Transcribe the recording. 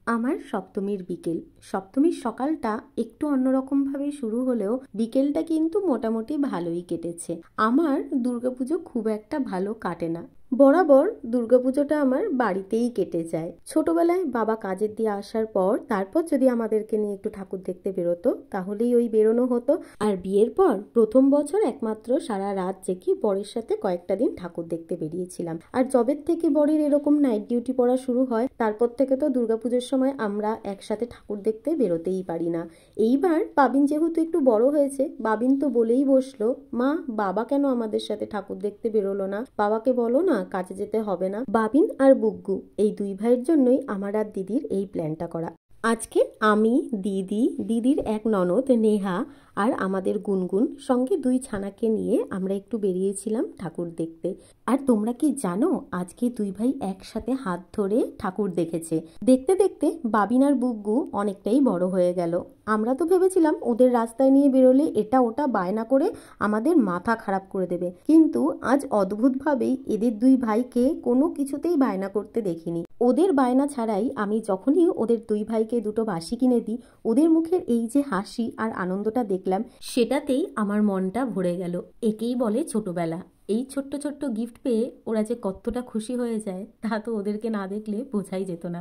আমার সপ্তমীর বিকেল। সপ্তমীর সকালটা একটু অন্যরকমভাবে শুরু হলেও বিকেলটা কিন্তু মোটামুটি ভালোই কেটেছে। আমার দুর্গাপুজো খুব একটা ভালো কাটে না। বরাবর দুর্গাপুজোটা আমার বাড়িতেই কেটে যায়। ছোটবেলায় বাবা কাজের দিয়ে আসার পর তারপর যদি আমাদেরকে নিয়ে একটু ঠাকুর দেখতে বেরোতো তাহলেই ওই বেরোনো হতো। আর বিয়ের পর প্রথম বছর একমাত্র সারা রাত জেগে বরের সাথে কয়েকটা দিন ঠাকুর দেখতে বেরিয়েছিলাম। আর যবের থেকে বরের এরকম নাইট ডিউটি পড়া শুরু হয় তারপর থেকে তো দুর্গাপুজোর সময় আমরা একসাথে ঠাকুর দেখতে বেরোতেই পারি না। এইবার বাবিন যেহেতু একটু বড় হয়েছে, বাবিন তো বলেই বসলো, মা বাবা কেন আমাদের সাথে ঠাকুর দেখতে বেরোলো না, বাবাকে বলো না কাজে যেতে হবে না। বাবিন আর বুগ্গু এই দুই ভাইয়ের জন্যই আমার আর দিদির এই প্ল্যানটা করা। আজকে আমি, দিদির এক ননদ নেহা আর আমাদের গুনগুন সঙ্গে দুই ছানাকে নিয়ে আমরা একটু বেরিয়েছিলাম ঠাকুর দেখতে। আর তোমরা কি জানো, আজকে দুই ভাই একসাথে হাত ধরে ঠাকুর দেখেছে। দেখতে দেখতে বাবিন আর বুগ্গু অনেকটাই বড় হয়ে গেল। আমরা তো ভেবেছিলাম ওদের রাস্তায় নিয়ে বেরোলে এটা ওটা বায়না করে আমাদের মাথা খারাপ করে দেবে, কিন্তু আজ অদ্ভুতভাবেই এদের দুই ভাইকে কোনো কিছুতেই বায়না করতে দেখিনি। ওদের বায়না ছাড়াই আমি যখনই ওদের দুই ভাইকে দুটো বাঁশি কিনে দিই, ওদের মুখের এই যে হাসি আর আনন্দটা দেখলাম, সেটাতেই আমার মনটা ভরে গেল। একেই বলে ছোটবেলা। এই ছোট্ট ছোট্ট গিফট পেয়ে ওরা যে কতটা খুশি হয়ে যায় তা তো ওদেরকে না দেখলে বোঝাই যেত না।